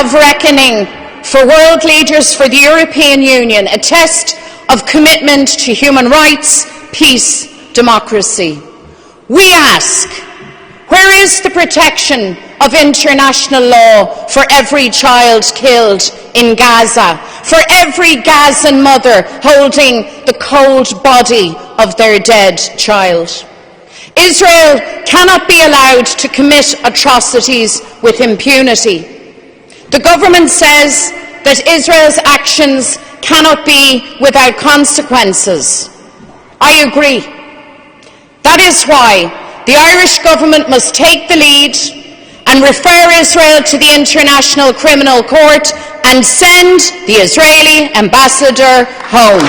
of reckoning for world leaders, for the European Union, a test of commitment to human rights, peace, democracy. We ask, where is the protection of international law for every child killed in Gaza, for every Gazan mother holding the cold body of their dead child? Israel cannot be allowed to commit atrocities with impunity. The government says that Israel's actions cannot be without consequences. I agree. That is why the Irish government must take the lead and refer Israel to the International Criminal Court and send the Israeli ambassador home.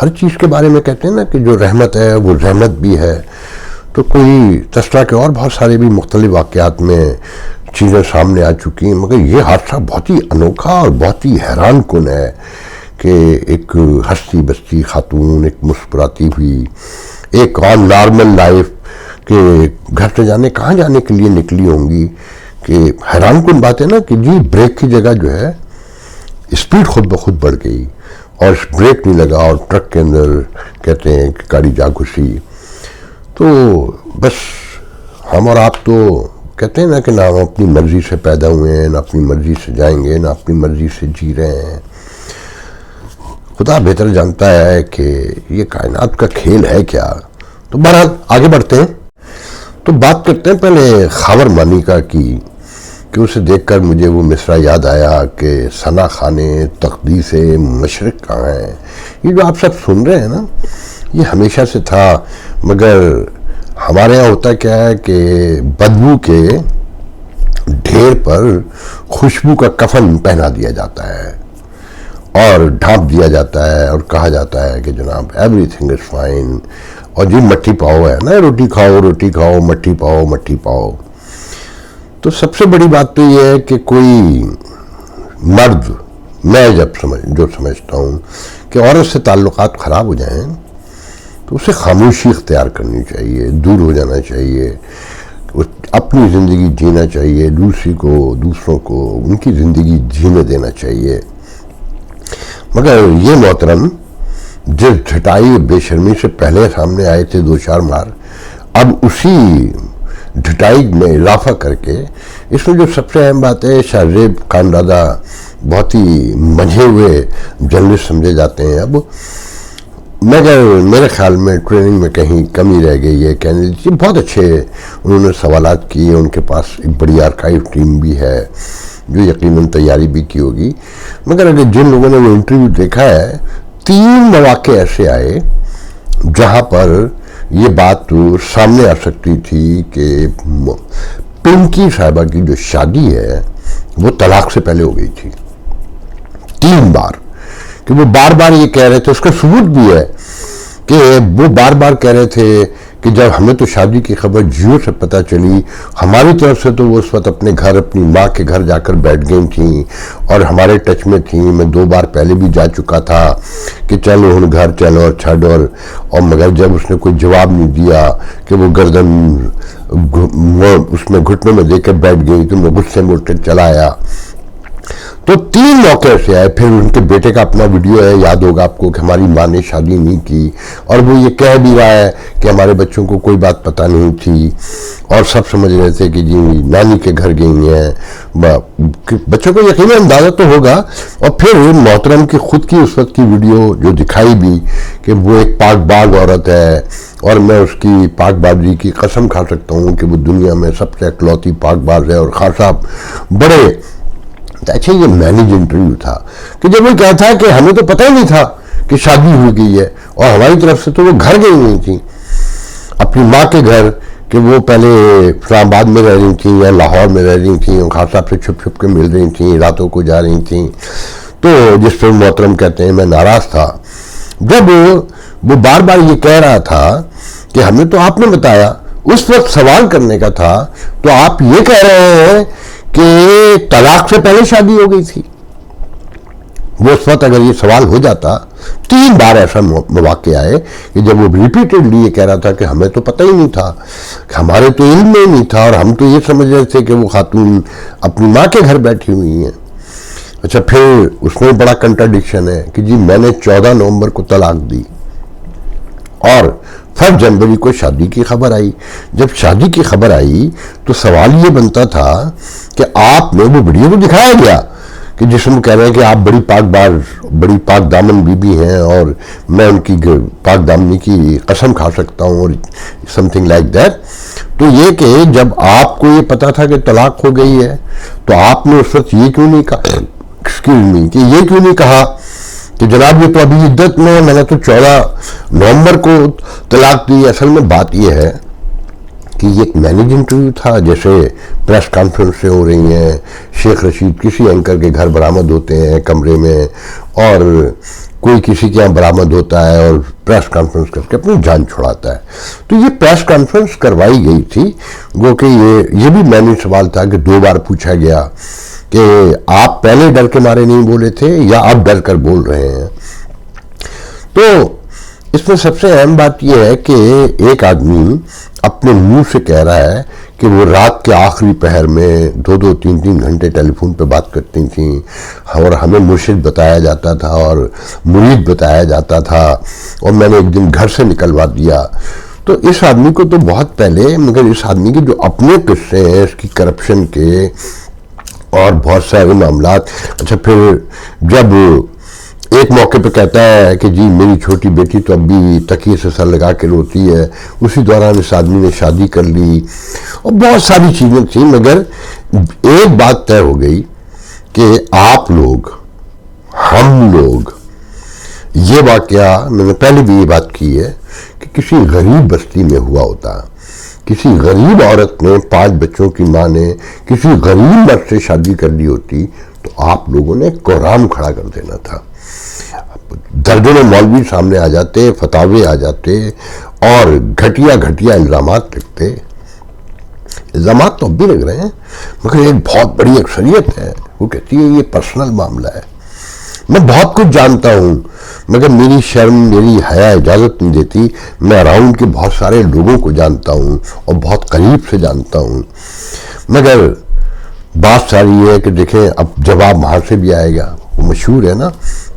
ہر چیز کے بارے میں کہتے ہیں نا کہ جو رحمت ہے وہ رحمت بھی ہے. تو کوئی تذکرہ کے اور بہت سارے بھی مختلف واقعات میں چیزیں سامنے آ چکی ہیں، مگر یہ حادثہ بہت ہی انوکھا اور بہت ہی حیران کن ہے کہ ایک ہستی بستی خاتون، ایک مسکراتی ہوئی، ایک اور نارمل لائف کہ گھر سے کہاں جانے کے لیے نکلی ہوں گی، کہ حیران کن بات ہے نا کہ جی بریک کی جگہ جو ہے اسپیڈ خود بخود بڑھ گئی اور بریک نہیں لگا اور ٹرک کے اندر کہتے ہیں کہ گاڑی جا گھسی. تو بس ہم اور آپ تو کہتے ہیں نا کہ نہ ہم اپنی مرضی سے پیدا ہوئے ہیں، نہ اپنی مرضی سے جائیں گے، نہ اپنی مرضی سے جی رہے ہیں. خدا بہتر جانتا ہے کہ یہ کائنات کا کھیل ہے کیا. تو بہرحال آگے بڑھتے ہیں، تو بات کرتے ہیں پہلے خاور مانیکا کی، کہ اسے دیکھ کر مجھے وہ مصرع یاد آیا کہ ثنا خانے تقدیس مشرق کہاں ہیں. یہ جو آپ سب سن رہے ہیں نا، یہ ہمیشہ سے تھا، مگر ہمارے یہاں ہوتا کیا ہے کہ بدبو کے ڈھیر پر خوشبو کا کفن پہنا دیا جاتا ہے اور ڈھانپ دیا جاتا ہے اور کہا جاتا ہے کہ جناب ایوری تھنگ از فائن، اور جی مٹھی پاؤ ہے نا، روٹی کھاؤ روٹی کھاؤ، مٹھی پاؤ مٹھی پاؤ. تو سب سے بڑی بات تو یہ ہے کہ کوئی مرد، میں جو سمجھتا ہوں کہ عورت سے تعلقات خراب ہو جائیں تو اسے خاموشی اختیار کرنی چاہیے، دور ہو جانا چاہیے، اپنی زندگی جینا چاہیے، دوسروں کو ان کی زندگی جینے دینا چاہیے. مگر یہ محترم جس ڈھٹائی بے شرمی سے پہلے سامنے آئے تھے دو چار مار، اب اسی ڈھٹائی میں اضافہ کر کے اس میں جو سب سے اہم بات ہے، شاہزیب خانزادہ بہت ہی منجھے ہوئے جرنلسٹ سمجھے جاتے ہیں اب، مگر میرے خیال میں ٹریننگ میں کہیں کمی رہ گئی ہے. کہنے دیجیے بہت اچھے انہوں نے سوالات کیے، ان کے پاس ایک بڑی آرکائیو ٹیم بھی ہے جو یقیناً تیاری بھی کی ہوگی. مگر اگر جن لوگوں نے وہ انٹرویو دیکھا ہے، 3 مواقع ایسے آئے جہاں پر یہ بات سامنے آ سکتی تھی کہ پنکی صاحبہ کی جو شادی ہے وہ طلاق سے پہلے ہو گئی تھی. 3 بار کہ وہ بار بار یہ کہہ رہے تھے، اس کا ثبوت بھی ہے کہ وہ بار بار کہہ رہے تھے کہ جب ہمیں تو شادی کی خبر جیو سے پتہ چلی، ہماری طرف سے تو وہ اس وقت اپنے گھر، اپنی ماں کے گھر جا کر بیٹھ گئی تھیں اور ہمارے ٹچ میں تھیں. میں 2 بار پہلے بھی جا چکا تھا کہ چلو ہن گھر چلو اور چھڑ، اور مگر جب اس نے کوئی جواب نہیں دیا کہ وہ گردن اس میں گھٹنے میں دے کر بیٹھ گئی تو میں غصے میں اٹھ کر چلا آیا. تو 3 موقع سے آئے. پھر ان کے بیٹے کا اپنا ویڈیو ہے، یاد ہوگا آپ کو، کہ ہماری ماں نے شادی نہیں کی، اور وہ یہ کہہ بھی رہا ہے کہ ہمارے بچوں کو کوئی بات پتہ نہیں تھی اور سب سمجھ رہے تھے کہ جی نانی کے گھر گئی ہیں. بچوں کو یقیناً اندازہ تو ہوگا. اور پھر محترم کی خود کی اس وقت کی ویڈیو جو دکھائی بھی کہ وہ ایک پاک باز عورت ہے، اور میں اس کی پاک بازی کی قسم کھا سکتا ہوں کہ وہ دنیا میں سب سے اکلوتی پاک باز ہے. اور خان صاحب بڑے اچھا، یہ مینیج انٹرویو تھا کہ جب وہ کہا تھا کہ ہمیں تو پتہ ہی نہیں تھا کہ شادی ہو گئی ہے، اور ہماری طرف سے تو وہ گھر گئی نہیں تھی اپنی ماں کے گھر، کہ وہ پہلے اسلام آباد میں رہ رہی تھیں یا لاہور میں رہ رہی تھیں، خان صاحب سے چھپ چھپ کے مل رہی تھیں، راتوں کو جا رہی تھیں. تو جس پر محترم کہتے ہیں میں ناراض تھا جب وہ بار بار یہ کہہ رہا تھا کہ ہمیں تو آپ نے بتایا. اس وقت سوال کرنے کا تھا تو آپ یہ کہہ رہے ہیں کہ طلاق سے پہلے شادی ہو گئی تھی. وہ اس وقت اگر یہ سوال ہو جاتا، 3 بار ایسا مواقع آئے کہ جب وہ ریپیٹڈلی یہ کہہ رہا تھا کہ ہمیں تو پتہ ہی نہیں تھا، کہ ہمارے تو علم میں نہیں تھا، اور ہم تو یہ سمجھ رہے تھے کہ وہ خاتون اپنی ماں کے گھر بیٹھی ہوئی ہیں. اچھا، پھر اس میں بڑا کنٹراڈکشن ہے کہ جی میں نے 14 نومبر کو طلاق دی اور 1 جنوری کو شادی کی خبر آئی. جب شادی کی خبر آئی تو سوال یہ بنتا تھا کہ آپ نے وہ ویڈیو کو دکھایا گیا کہ جس میں کہہ رہے ہیں کہ آپ بڑی پاک باز، بڑی پاک دامن بی بی ہیں اور میں ان کی پاک دامنی کی قسم کھا سکتا ہوں، اور سم تھنگ لائک دیٹ. تو یہ کہ جب آپ کو یہ پتا تھا کہ طلاق ہو گئی ہے تو آپ نے اس وقت یہ کیوں نہیں کہا، کہ یہ کیوں نہیں کہا کہ جناب یہ تو ابھی عدت میں، میں نے تو 14 نومبر کو طلاق دی. اصل میں بات یہ ہے کہ یہ ایک مینیج انٹرویو تھا، جیسے پریس کانفرنسیں ہو رہی ہیں، شیخ رشید کسی اینکر کے گھر برآمد ہوتے ہیں کمرے میں، اور کوئی کسی کے یہاں برآمد ہوتا ہے اور پریس کانفرنس کر کے اپنی جان چھڑاتا ہے. تو یہ پریس کانفرنس کروائی گئی تھی، گو کہ یہ بھی میں نے سوال تھا کہ 2 بار پوچھا گیا کہ آپ پہلے ڈر کے مارے نہیں بولے تھے یا آپ ڈر کر بول رہے ہیں. تو اس میں سب سے اہم بات یہ ہے کہ ایک آدمی اپنے منہ سے کہہ رہا ہے کہ وہ رات کے آخری پہر میں 2-2 3-3 گھنٹے ٹیلی فون پہ بات کرتی تھیں اور ہمیں مرشد بتایا جاتا تھا اور مرید بتایا جاتا تھا اور میں نے ایک دن گھر سے نکلوا دیا. تو اس آدمی کو تو بہت پہلے، مگر اس آدمی کے جو اپنے قصے ہیں اس کی کرپشن کے اور بہت سارے معاملات. اچھا پھر جب ایک موقع پہ کہتا ہے کہ جی میری چھوٹی بیٹی تو اب بھی تکیے سے سر لگا کے روتی ہے، اسی دوران اس آدمی نے شادی کر لی اور بہت ساری چیزیں تھیں. مگر ایک بات طے ہو گئی کہ آپ لوگ، ہم لوگ، یہ واقعہ میں نے پہلے بھی یہ بات کی ہے کہ کسی غریب بستی میں ہوا ہوتا، کسی غریب عورت نے 5 بچوں کی ماں نے کسی غریب مرد سے شادی کر لی ہوتی تو آپ لوگوں نے قرآن کھڑا کر دینا تھا. درجنوں مولوی سامنے آ جاتے، فتاوے آ جاتے اور گھٹیا الزامات لگتے. الزامات تو اب بھی لگ رہے ہیں مگر ایک بہت بڑی اکثریت ہے وہ کہتی ہے یہ پرسنل معاملہ ہے. میں بہت کچھ جانتا ہوں مگر میری شرم، میری حیا اجازت نہیں دیتی. میں اراؤنڈ کے بہت سارے لوگوں کو جانتا ہوں اور بہت قریب سے جانتا ہوں. مگر بات ساری یہ ہے کہ دیکھیں اب جواب وہاں سے بھی آئے گا. وہ مشہور ہے نا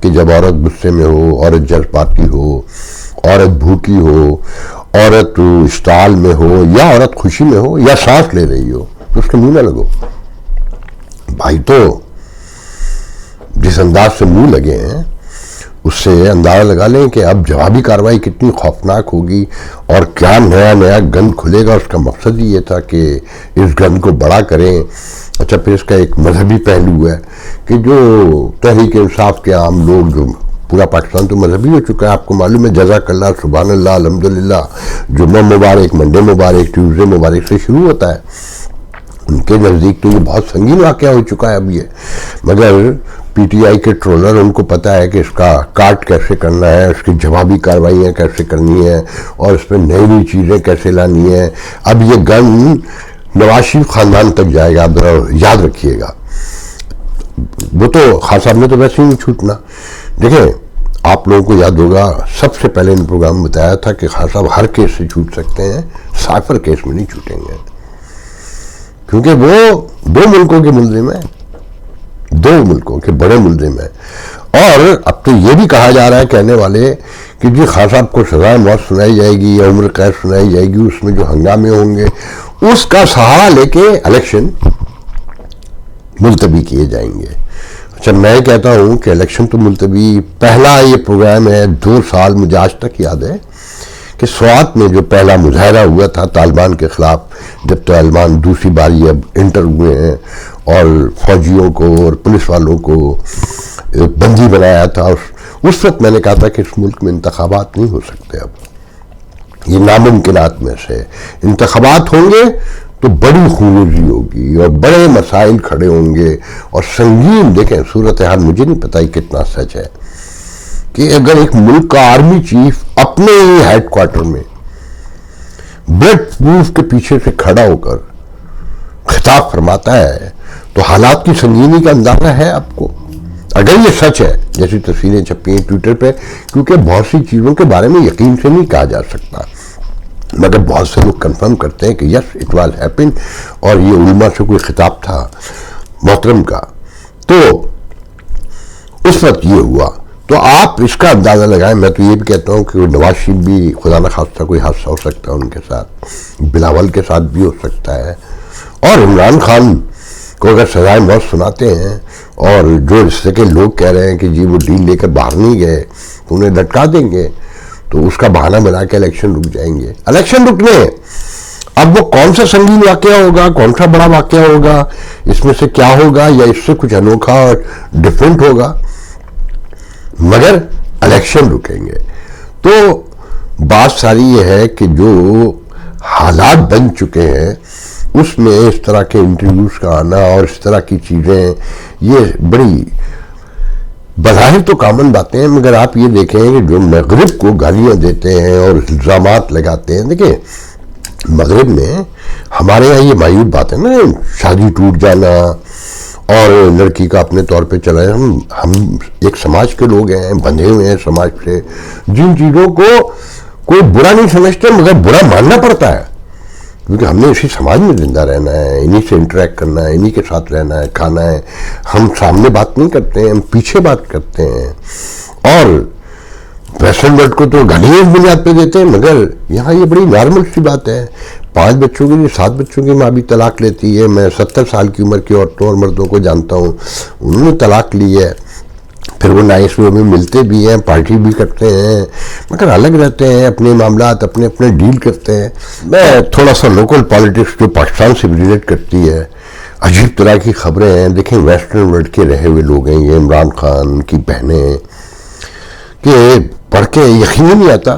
کہ جب عورت غصے میں ہو، عورت جذباتی ہو، عورت بھوکی ہو، عورت اشتعال میں ہو یا عورت خوشی میں ہو یا سانس لے رہی ہو تو اس کے منہ نہ لگو. بھائی تو جس انداز سے منہ لگے ہیں اس سے اندازہ لگا لیں کہ اب جوابی کارروائی کتنی خوفناک ہوگی اور کیا نیا گند کھلے گا. اس کا مقصد ہی یہ تھا کہ اس گند کو بڑا کریں. اچھا پھر اس کا ایک مذہبی پہلو ہے کہ جو تحریک انصاف کے عام لوگ، جو پورا پاکستان تو مذہبی ہو چکا ہے، آپ کو معلوم ہے، جزاک اللہ، سبحان اللہ، الحمدللہ، جمعہ مبارک، منڈے مبارک، ٹیوزڈے مبارک سے شروع ہوتا ہے. ان کے نزدیک تو یہ بہت سنگین واقعہ ہو چکا ہے اب یہ. مگر پی ٹی آئی کے ٹرولر، ان کو پتہ ہے کہ اس کا کاٹ کیسے کرنا ہے، اس کی جوابی کارروائیاں کیسے کرنی ہیں اور اس میں نئی چیزیں کیسے لانی ہیں. اب یہ گن نواز شریف خاندان تک جائے گا، آپ یاد رکھیے گا. وہ تو خان صاحب نے تو ویسے ہی نہیں چھوٹنا. دیکھیں آپ لوگوں کو یاد ہوگا سب سے پہلے ان پروگرام میں بتایا تھا کہ خان صاحب ہر کیس سے چھوٹ سکتے ہیں، سائفر کیس میں نہیں چھوٹیں گے کیونکہ وہ 2 ملکوں کے ملزم ہیں، 2 ملکوں کے بڑے ملزم ہیں. اور اب تو یہ بھی کہا جا رہا ہے کہنے والے کہ جی خان صاحب کو سزائے موت سنائی جائے گی یا عمر قید سنائی جائے گی، اس میں جو ہنگامے ہوں گے اس کا سہارا لے کے الیکشن ملتوی کیے جائیں گے. اچھا میں کہتا ہوں کہ الیکشن تو ملتوی، پہلا یہ پروگرام ہے 2 سال، مجھے آج تک یاد ہے کہ سوات میں جو پہلا مظاہرہ ہوا تھا طالبان کے خلاف، جب طالبان دوسری باری اب انٹر ہوئے ہیں اور فوجیوں کو اور پولیس والوں کو بندی بنایا تھا، اس وقت میں نے کہا تھا کہ اس ملک میں انتخابات نہیں ہو سکتے. اب یہ ناممکنات میں سے انتخابات ہوں گے تو بڑی خونریزی ہوگی اور بڑے مسائل کھڑے ہوں گے اور سنگین. دیکھیں صورتحال مجھے نہیں پتہ کتنا سچ ہے کہ اگر ایک ملک کا آرمی چیف اپنے ہی ہیڈ کوارٹر میں بلڈ پروف کے پیچھے سے کھڑا ہو کر خطاب فرماتا ہے تو حالات کی سنگینی کا اندازہ ہے آپ کو. اگر یہ سچ ہے، جیسی تصویریں چھپی ہیں ٹویٹر پہ، کیونکہ بہت سی چیزوں کے بارے میں یقین سے نہیں کہا جا سکتا مگر بہت سے لوگ کنفرم کرتے ہیں کہ یس اٹ واز ہیپن اور یہ علماء سے کوئی خطاب تھا محترم کا، تو اس وقت یہ ہوا. تو آپ اس کا اندازہ لگائیں. میں تو یہ بھی کہتا ہوں کہ نواز شریف بھی خدا نخواستہ کوئی حادثہ ہو سکتا ہے ان کے ساتھ، بلاول کے ساتھ بھی ہو سکتا ہے، اور عمران خان کو اگر سزائے موت سناتے ہیں اور جو رشتے کے لوگ کہہ رہے ہیں کہ جی وہ ڈیل لے کر باہر نہیں گئے تو انہیں لٹکا دیں گے، تو اس کا بہانہ بنا کے الیکشن رک جائیں گے. الیکشن رکنے اب وہ کون سا سنگین واقعہ ہوگا، کون سا بڑا واقعہ ہوگا، اس میں سے کیا ہوگا یا اس سے کچھ انوکھا اور ڈیفرنٹ ہوگا، مگر الیکشن رکیں گے. تو بات ساری یہ ہے کہ جو حالات بن چکے ہیں اس میں اس طرح کے انٹرویوز کا آنا اور اس طرح کی چیزیں یہ بڑی بظاہر تو کامن باتیں ہیں، مگر آپ یہ دیکھیں کہ جو مغرب کو گالیاں دیتے ہیں اور الزامات لگاتے ہیں، دیکھیں مغرب میں ہمارے یہاں یہ مایوب بات ہے نا، شادی ٹوٹ جانا اور لڑکی کا اپنے طور پہ چلا ہے. ہم ایک سماج کے لوگ ہیں، بندھے ہوئے ہیں سماج سے، جن چیزوں کو کوئی برا نہیں سمجھتے مگر برا ماننا پڑتا ہے، کیونکہ ہم نے اسی سماج میں زندہ رہنا ہے، انہی سے انٹریکٹ کرنا ہے، انہی کے ساتھ رہنا ہے، کھانا ہے. ہم سامنے بات نہیں کرتے ہیں، ہم پیچھے بات کرتے ہیں. اور ویسٹرن ورلڈ کو تو گالیاں اس بنیاد پہ دیتے ہیں، مگر یہاں یہ بڑی نارمل سی بات ہے. 5 بچوں کے لیے 7 بچوں کی ماں بھی طلاق لیتی ہے. میں 70 سال کی عمر کی عورتوں اور مردوں کو جانتا ہوں، انہوں نے طلاق لی ہے. پھر وہ نائس وے میں ملتے بھی ہیں، پارٹی بھی کرتے ہیں، مگر الگ رہتے ہیں، اپنے معاملات اپنے اپنے ڈیل کرتے ہیں. میں تھوڑا سا لوکل پالیٹکس جو پاکستان سے ریلیٹ کرتی ہے، عجیب طرح کی خبریں ہیں. دیکھیں ویسٹرن ورلڈ کے رہے ہوئے لوگ ہیں، یہ عمران خان کی بہنیں، کہ پڑھ کے یقین نہیں آتا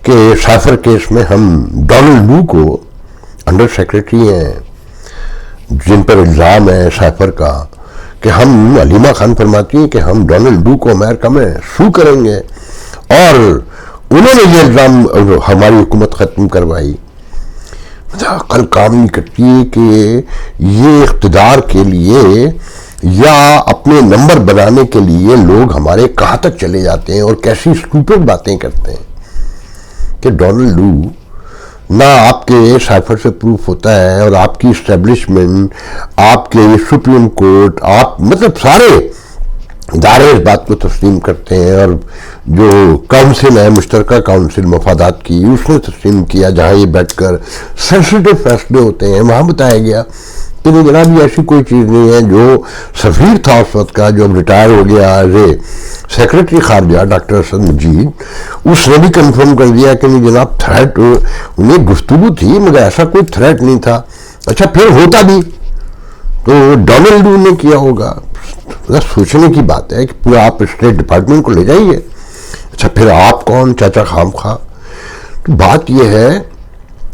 کہ سائفر کیس میں ہم ڈونلڈ لو کو انڈر سیکریٹری ہیں جن پر الزام ہے سائفر کا، کہ ہم علیمہ خان فرماتی ہیں کہ ہم ڈونلڈ لو کو امریکہ میں سو کریں گے، اور انہوں نے یہ الزام ہماری حکومت ختم کروائی. عقل کام نہیں کرتی کہ یہ اقتدار کے لیے یا اپنے نمبر بنانے کے لیے لوگ ہمارے کہاں تک چلے جاتے ہیں اور کیسی اسٹوپڈ باتیں کرتے ہیں کہ ڈونلڈ لو نہ آپ کے سائفر سے پروف ہوتا ہے، اور آپ کی اسٹیبلشمنٹ، آپ کے سپریم کورٹ، آپ مطلب سارے ادارے اس بات کو تسلیم کرتے ہیں. اور جو کونسل ہے مشترکہ کونسل مفادات کی، اس نے تسلیم کیا، جہاں یہ بیٹھ کر سینسیٹیو فیصلے ہوتے ہیں، وہاں بتایا گیا کہ نہیں جناب یہ ایسی کوئی چیز نہیں ہے. جو سفیر تھا اس وقت کا، جو اب ریٹائر ہو گیا ایز اے سیکرٹری خارجہ، ڈاکٹر اسد مجید، اس نے بھی کنفرم کر دیا کہ نہیں جناب تھریٹ، انہیں گفتگو تھی مگر ایسا کوئی تھریٹ نہیں تھا. اچھا پھر ہوتا بھی تو ڈونلڈ لو نے کیا ہوگا؟ سوچنے کی بات ہے کہ پورا آپ اسٹیٹ ڈپارٹمنٹ کو لے جائیے. اچھا پھر آپ کون، چاچا خام خواہ؟ تو بات یہ ہے.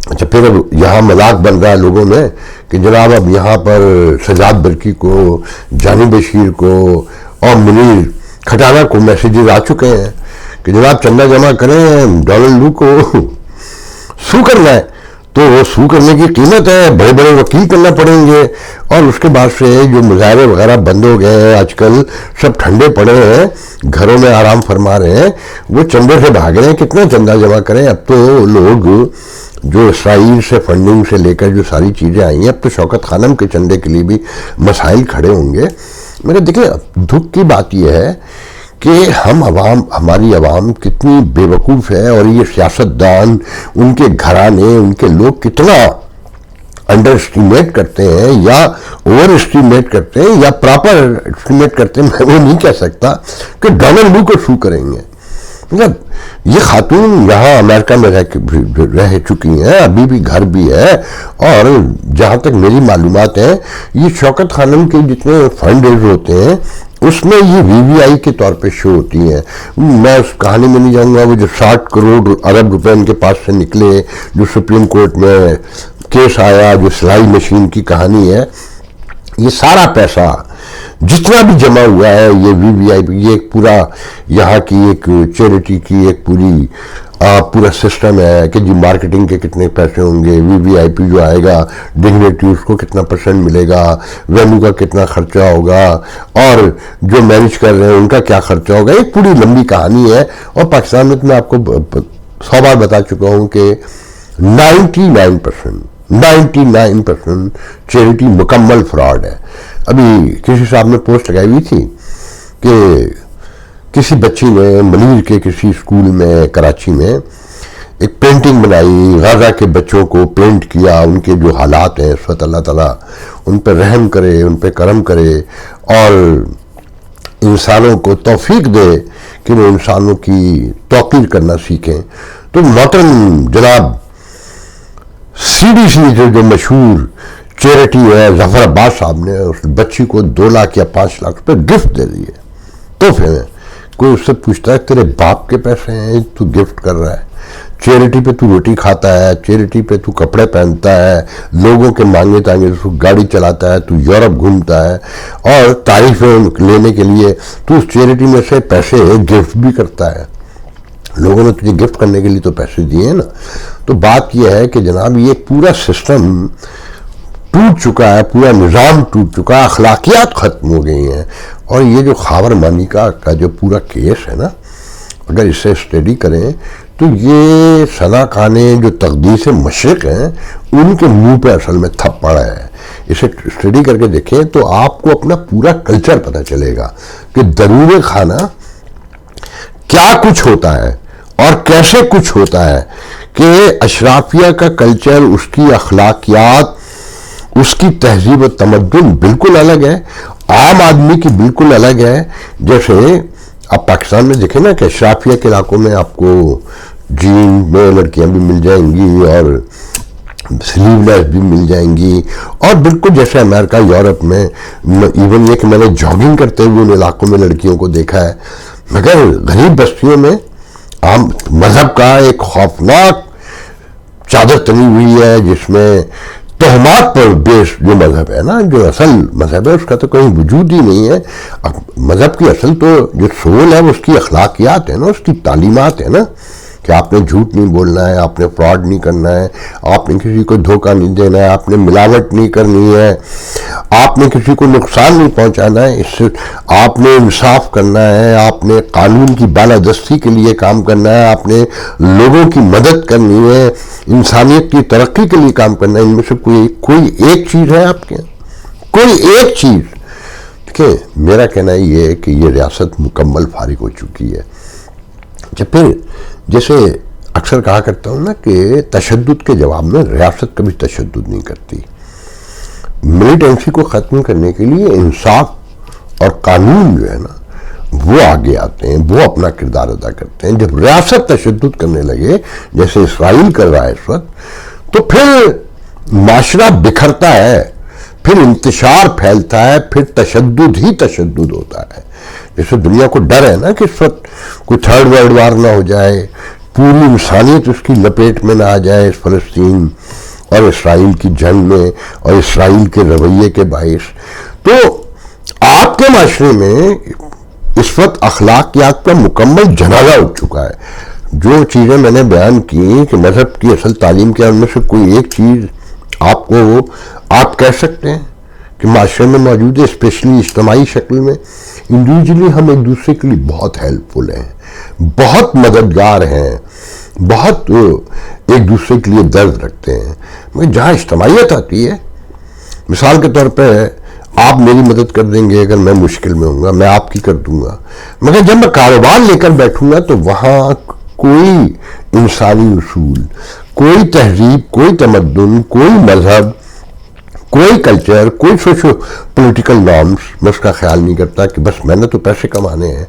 اچھا پھر اب یہاں مذاق بن رہا ہے لوگوں میں کہ جناب اب یہاں پر سجاد برقی کو، جانی بشیر کو اور منیر کھٹانہ کو میسیجز آ چکے ہیں کہ جناب چندہ جمع کریں، ڈونلڈ لو کو سو کرنا ہے. تو وہ سو کرنے کی قیمت ہے، بڑے بڑے وکیل کرنا پڑیں گے. اور اس کے بعد سے جو مظاہرے وغیرہ بند ہو گئے ہیں، آج کل سب ٹھنڈے پڑے ہیں، گھروں میں آرام فرما رہے ہیں، وہ چندے سے بھاگ رہے ہیں. کتنا چندہ جمع کریں؟ اب تو لوگ جو اسرائیل سے فنڈنگ سے لے کر جو ساری چیزیں آئی ہیں، اب تو شوکت خانم کے چندے کے لیے بھی مسائل کھڑے ہوں گے. مگر دیکھیں دکھ کی بات یہ ہے کہ ہماری عوام کتنی بے وقوف ہے، اور یہ سیاستدان، ان کے گھرانے، ان کے لوگ کتنا انڈر اسٹیمیٹ کرتے ہیں یا اوور اسٹیمیٹ کرتے ہیں یا پراپر اسٹیمیٹ کرتے ہیں. میں وہ نہیں کہہ سکتا کہ ڈونلڈ لو کو سو کریں گے. مطلب یہ خاتون یہاں امریکہ میں رہ چکی ہیں، ابھی بھی گھر بھی ہے، اور جہاں تک میری معلومات ہیں یہ شوکت خانم کے جتنے فنڈ ریز ہوتے ہیں اس میں یہ وی وی آئی کے طور پہ شو ہوتی ہیں. میں اس کہانی میں نہیں جاؤں گا. وہ جو 60 کروڑ ارب روپے ان کے پاس سے نکلے، جو سپریم کورٹ میں کیس آیا، جو سلائی مشین کی کہانی ہے، یہ سارا پیسہ جتنا بھی جمع ہوا ہے یہ وی وی آئی، یہ ایک پورا یہاں کی ایک چیریٹی کی ایک پورا سسٹم ہے کہ جی مارکیٹنگ کے کتنے پیسے ہوں گے، وی وی آئی پی جو آئے گا ڈگنیٹی اس کو کتنا پرسنٹ ملے گا، وینیو کا کتنا خرچہ ہوگا، اور جو مینج کر رہے ہیں ان کا کیا خرچہ ہوگا. ایک پوری لمبی کہانی ہے. اور پاکستان میں تو میں آپ کو 100 بار بتا چکا ہوں کہ 99% چیریٹی مکمل فراڈ ہے. ابھی کسی صاحب نے پوسٹ لگائی ہوئی تھی کہ کسی بچی نے منیر کے کسی اسکول میں کراچی میں ایک پینٹنگ بنائی، غزہ کے بچوں کو پینٹ کیا، ان کے جو حالات ہیں اس وقت اللہ تعالیٰ ان پہ رحم کرے، ان پہ کرم کرے، اور انسانوں کو توفیق دے کہ وہ انسانوں کی توقیر کرنا سیکھیں. تو محترم جناب سی ڈی سی جو مشہور چیریٹی ہے، ظفر عباس صاحب نے اس بچی کو 2 لاکھ یا 5 لاکھ روپے گفٹ دے دیے تحفے میں کوئی اس سے پوچھتا ہے تیرے باپ کے پیسے ہیں تو گفٹ کر رہا ہے، چیریٹی پہ تو روٹی کھاتا ہے، چیریٹی پہ تو کپڑے پہنتا ہے، لوگوں کے مانگے تانگے تو گاڑی چلاتا ہے، تو یورپ گھومتا ہے، اور تعریفیں لینے کے لیے تو اس چیریٹی میں سے پیسے گفٹ بھی کرتا ہے. لوگوں نے تجھے گفٹ کرنے کے لیے تو پیسے دیے نا. تو بات یہ ہے کہ جناب یہ پورا سسٹم ٹوٹ چکا ہے، پورا نظام ٹوٹ چکا ہے، اخلاقیات ختم ہو گئی ہیں. اور یہ جو خاور مانیکا کا جو پورا کیس ہے نا، اگر اسے اسٹڈی کریں تو یہ ثنا خانیں جو تقدیس مشرق ہیں ان کے منہ پہ اصل میں تھپ پڑا ہے. اسے اسٹڈی کر کے دیکھیں تو آپ کو اپنا پورا کلچر پتہ چلے گا کہ درود خانہ کیا کچھ ہوتا ہے اور کیسے کچھ ہوتا ہے، کہ اشرافیہ کا کلچر، اس کی اخلاقیات، اس کی تہذیب و تمدن بالکل الگ ہے، عام آدمی کی بالکل الگ ہے. جیسے آپ پاکستان میں دیکھیں نا کہ اشرافیہ کے علاقوں میں آپ کو جین میں لڑکیاں بھی مل جائیں گی اور سلیو لیس بھی مل جائیں گی، اور بالکل جیسے امریکہ یورپ میں ایون یہ کہ میں نے جاگنگ کرتے ہوئے ان علاقوں میں لڑکیوں کو دیکھا ہے. مگر غریب بستیوں میں عام مذہب کا ایک خوفناک چادر تنی ہوئی ہے، جس میں تہمات پر بیس جو مذہب ہے نا، جو اصل مذہب ہے اس کا تو کہیں وجود ہی نہیں ہے. مذہب کی اصل تو جو سول ہے وہ اس کی اخلاقیات ہے نا، اس کی تعلیمات ہے نا، کہ آپ نے جھوٹ نہیں بولنا ہے، آپ نے فراڈ نہیں کرنا ہے، آپ نے کسی کو دھوکہ نہیں دینا ہے، آپ نے ملاوٹ نہیں کرنی ہے، آپ نے کسی کو نقصان نہیں پہنچانا ہے، اس سے آپ نے انصاف کرنا ہے، آپ نے قانون کی بالادستی کے لیے کام کرنا ہے، آپ نے لوگوں کی مدد کرنی ہے، انسانیت کی ترقی کے لیے کام کرنا ہے. ان میں سے کوئی ایک چیز ہے آپ کے، کوئی ایک چیز. دیکھیں میرا کہنا یہ ہے کہ یہ ریاست مکمل فارغ ہو چکی ہے. پھر جیسے اکثر کہا کرتا ہوں نا کہ تشدد کے جواب میں ریاست کبھی تشدد نہیں کرتی. ملیٹنسی کو ختم کرنے کے لیے انصاف اور قانون جو ہے نا وہ آگے آتے ہیں، وہ اپنا کردار ادا کرتے ہیں. جب ریاست تشدد کرنے لگے جیسے اسرائیل کر رہا ہے اس وقت، تو پھر معاشرہ بکھرتا ہے، پھر انتشار پھیلتا ہے، پھر تشدد ہی تشدد ہوتا ہے. جیسے دنیا کو ڈر ہے نا کہ اس وقت کوئی تھرڈ ورلڈ وار نہ ہو جائے، پوری انسانیت اس کی لپیٹ میں نہ آ جائے اس فلسطین اور اسرائیل کی جنگ میں اور اسرائیل کے رویے کے باعث. تو آپ کے معاشرے میں اس وقت اخلاقیات کا مکمل جنازہ اٹھ چکا ہے. جو چیزیں میں نے بیان کی کہ مذہب کی اصل تعلیم کیا، ان میں سے کوئی ایک چیز آپ کہہ سکتے ہیں کہ معاشرے میں موجود ہے، اسپیشلی اجتماعی شکل میں. انڈیویجولی ہم ایک دوسرے کے لیے بہت ہیلپ فل ہیں، بہت مددگار ہیں، بہت ایک دوسرے کے لیے درد رکھتے ہیں. مگر جہاں اجتماعیت آتی ہے، مثال کے طور پہ آپ میری مدد کر دیں گے اگر میں مشکل میں ہوں گا، میں آپ کی کر دوں گا. مگر جب میں کاروبار لے کر بیٹھوں گا تو وہاں کوئی انسانی اصول، کوئی تہذیب، کوئی تمدن، کوئی مذہب، کوئی کلچر، کوئی سوشو پولیٹیکل نارمز میں اس کا خیال نہیں کرتا کہ بس میں نے تو پیسے کمانے ہیں،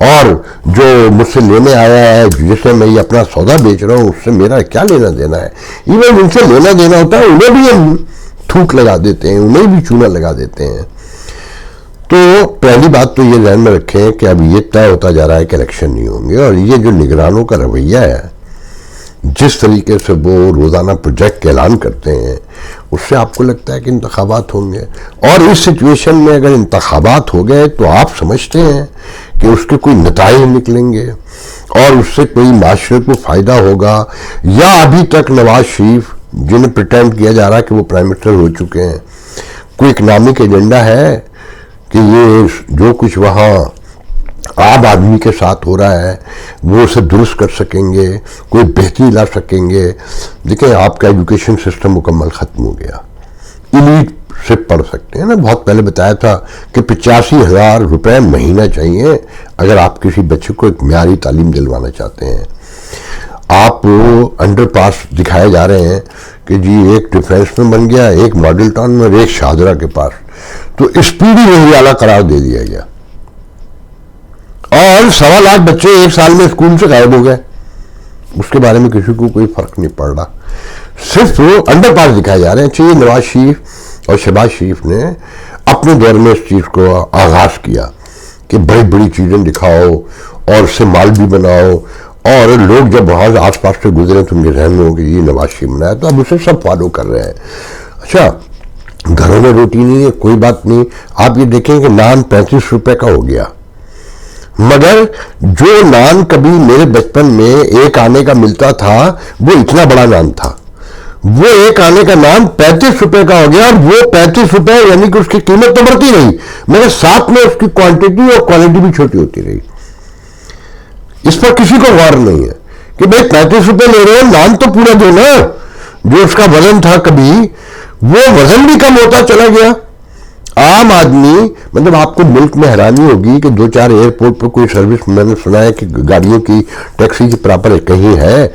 اور جو مجھ سے لینے آیا ہے، جسے میں یہ اپنا سودا بیچ رہا ہوں، اس سے میرا کیا لینا دینا ہے. ایون ان سے لینا دینا ہوتا ہے انہیں بھی ہم تھوک لگا دیتے ہیں، انہیں بھی چونا لگا دیتے ہیں. تو پہلی بات تو یہ ذہن میں رکھیں کہ اب یہ طے ہوتا جا رہا ہے کہ الیکشن نہیں ہوں گے، اور یہ جو نگرانوں کا رویہ ہے، جس طریقے سے وہ روزانہ پروجیکٹ کے اعلان کرتے ہیں، اس سے آپ کو لگتا ہے کہ انتخابات ہوں گے. اور اس سچویشن میں اگر انتخابات ہو گئے تو آپ سمجھتے ہیں کہ اس کے کوئی نتائج نکلیں گے اور اس سے کوئی معاشرے کو فائدہ ہوگا. یا ابھی تک نواز شریف جنہیں پریٹینڈ کیا جا رہا ہے کہ وہ پرائم منسٹر ہو چکے ہیں، کوئی اکنامک ایجنڈا ہے کہ یہ جو کچھ وہاں عام آدمی کے ساتھ ہو رہا ہے وہ اسے درست کر سکیں گے، کوئی بہتری لا سکیں گے. دیکھیں آپ کا ایجوکیشن سسٹم مکمل ختم ہو گیا. ایلیٹ سے پڑھ سکتے ہیں نا، بہت پہلے بتایا تھا کہ 85,000 روپے مہینہ چاہیے اگر آپ کسی بچے کو ایک معیاری تعلیم دلوانا چاہتے ہیں. آپ انڈر پاس دکھائے جا رہے ہیں کہ جی ایک ڈیفینس میں بن گیا، ایک ماڈل ٹاؤن میں اور ایک شاہدرہ کے پاس، تو اسپیڈی وہی اعلیٰ قرار دے دیا گیا، اور 1.25 لاکھ بچے ایک سال میں اسکول سے غائب ہو گئے. اس کے بارے میں کسی کو کوئی فرق نہیں پڑ رہا، صرف انڈر پاس دکھائے جا رہے ہیں. چاہیے نواز شریف اور شہباز شریف نے اپنے دور میں اس چیز کو آغاز کیا کہ بڑی بڑی چیزیں دکھاؤ اور اس سے مال بھی بناؤ، اور لوگ جب وہاں سے آس پاس سے گزرے تو ان کے ذہن میں ہو کہ یہ نواز شریف بنایا، تو اب اسے سب فالو کر رہے ہیں۔ اچھا، گھروں میں روٹی نہیں ہے، کوئی بات نہیں، آپ یہ دیکھیں کہ نان 35 روپے کا ہو گیا، مگر جو نان کبھی میرے بچپن میں ایک آنے کا ملتا تھا وہ اتنا بڑا نان تھا، وہ ایک آنے کا نام 35 روپے کا ہو گیا، اور وہ 35 روپے یعنی کہ اس کی قیمت تو بڑھتی رہی مگر ساتھ میں اس کی کوانٹٹی اور کوالٹی بھی چھوٹی ہوتی رہی۔ اس پر کسی کو غور نہیں ہے کہ بھئی 35 روپے لے رہے ہو، نان تو پورا دو نا۔ جو اس کا وزن تھا کبھی، وہ وزن بھی کم ہوتا چلا گیا۔ عام آدمی، مطلب آپ کو ملک میں حیرانی ہوگی کہ 2-4 ایئرپورٹ پر کوئی سروس میں نے سنا ہے کہ گاڑیوں کی ٹیکسی کی پراپر کہیں ہے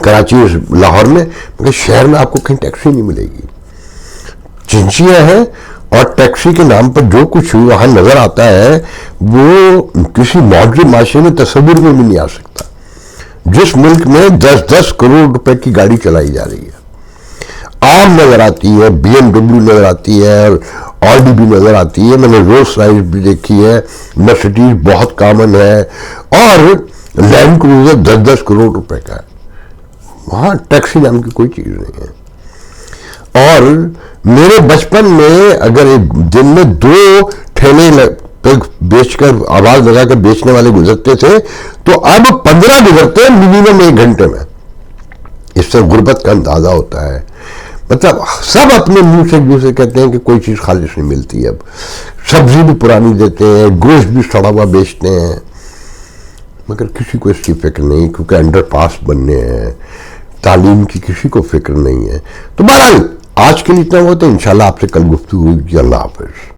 کراچی لاہور میں، مگر شہر میں آپ کو کہیں ٹیکسی نہیں ملے گی، چنچیاں ہیں، اور ٹیکسی کے نام پر جو کچھ وہاں نظر آتا ہے وہ کسی معاشرے میں تصور میں بھی نہیں آ سکتا۔ جس ملک میں 10-10 کروڑ روپے کی گاڑی چلائی جا رہی ہے، عام نظر آتی ہے، BMW نظر آتی ہے، اور آڈی بھی نظر آتی ہے، میں نے رولس رائس بھی دیکھی ہے، مرسڈیز بہت کامن ہے، اور لینڈ کروزر 10-10 کروڑ روپے کا ہے۔ وہاں ٹیکسی نام کی کوئی چیز نہیں ہے۔ اور میرے بچپن میں اگر ایک دن میں 2 ٹھیلے بیچ کر آواز لگا کر بیچنے والے گزرتے تھے، تو اب 15 گزرتے ہیں منیمم 1 گھنٹے میں۔ اس سے غربت کا اندازہ ہوتا ہے۔ مطلب سب اپنے منہ سے ایک دوسرے کہتے ہیں کہ کوئی چیز خالص نہیں ملتی، اب سبزی بھی پرانی دیتے ہیں، گوشت بھی سڑا ہوا بیچتے ہیں، مگر کسی کو اس کی فکر نہیں، کیونکہ انڈر پاس بننے ہیں، تعلیم کی کسی کو فکر نہیں ہے۔ تو بہرحال آج کے لیے اتنا ہوتا ہے، انشاءاللہ آپ سے کل گفتگو ہوگی۔ اللہ حافظ۔